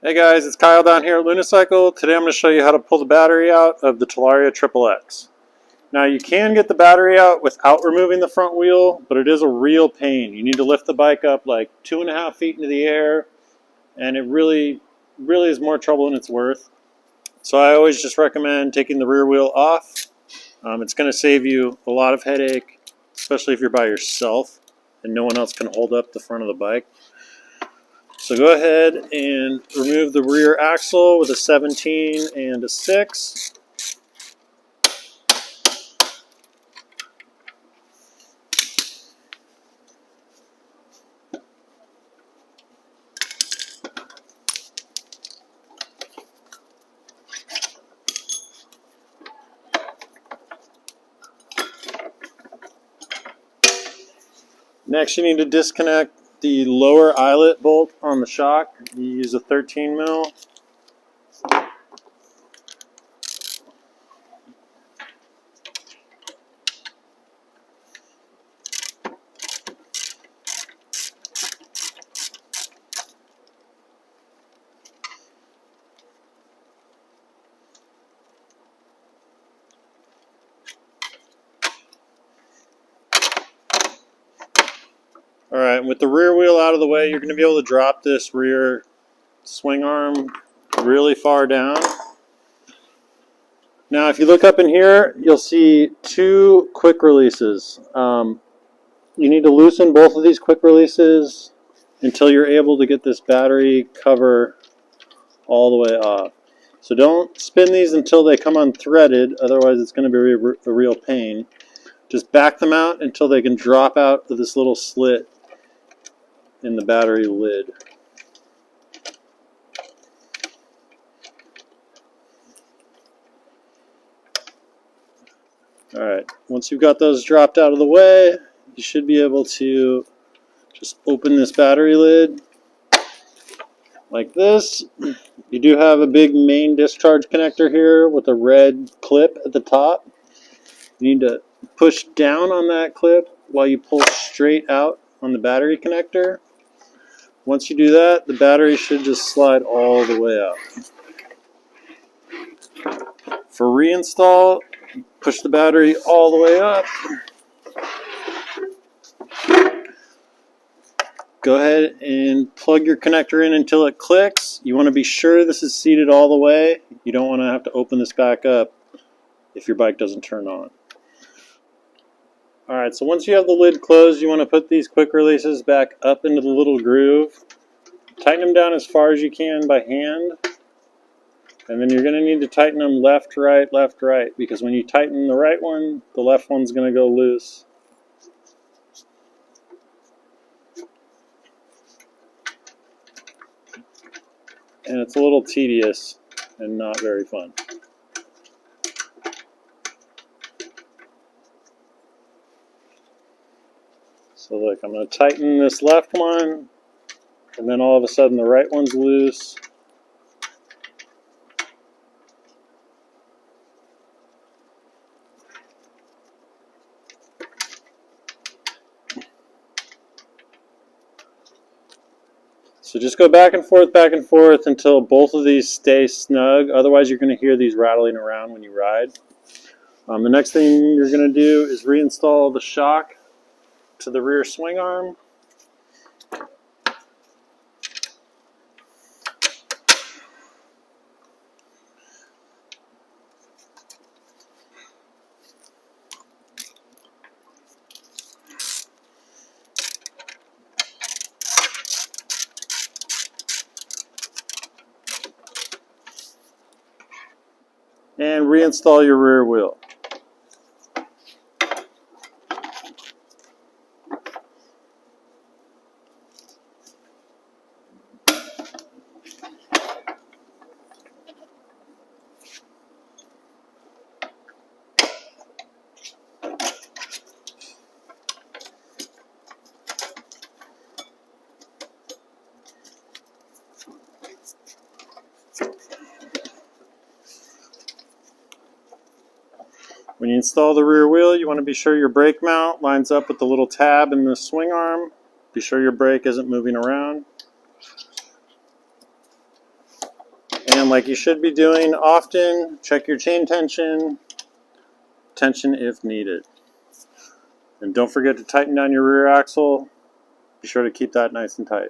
Hey guys, it's Kyle down here at Lunicycle. Today I'm going to show you how to pull the battery out of the Talaria XXX. Now you can get the battery out without removing the front wheel, but it is a real pain. You need to lift the bike up like 2.5 feet into the air, and it really is more trouble than it's worth. So I always just recommend taking the rear wheel off. It's going to save you a lot of headache, especially if you're by yourself and no one else can hold up the front of the bike. So go ahead and remove the rear axle with a 17 and a 6. Next you need to disconnect the lower eyelet bolt on the shock. You use a 13 mil. Alright, with the rear wheel out of the way, you're going to be able to drop this rear swing arm really far down. Now if you look up in here, you'll see 2 quick releases. You need to loosen both of these quick releases until you're able to get this battery cover all the way off. So don't spin these until they come unthreaded, otherwise it's going to be a real pain. Just back them out until they can drop out of this little slit in the battery lid. Alright, once you've got those dropped out of the way, you should be able to just open this battery lid like this. You do have a big main discharge connector here with a red clip at the top. You need to push down on that clip while you pull straight out on the battery connector. Once you do that, the battery should just slide all the way out. For reinstall, push the battery all the way up. Go ahead and plug your connector in until it clicks. You want to be sure this is seated all the way. You don't want to have to open this back up if your bike doesn't turn on. Alright, so once you have the lid closed, you want to put these quick releases back up into the little groove. Tighten them down as far as you can by hand. And then you're going to need to tighten them left, right, because when you tighten the right one, the left one's going to go loose. And it's a little tedious and not very fun. So look, I'm going to tighten this left one, and then all of a sudden the right one's loose. So just go back and forth until both of these stay snug. Otherwise you're going to hear these rattling around when you ride. The next thing you're going to do is reinstall the shock to the rear swing arm. And reinstall your rear wheel. When you install the rear wheel, you want to be sure your brake mount lines up with the little tab in the swing arm. Be sure your brake isn't moving around. like you should be doing often, check your chain tension if needed. And don't forget to tighten down your rear axle. Be sure to keep that nice and tight.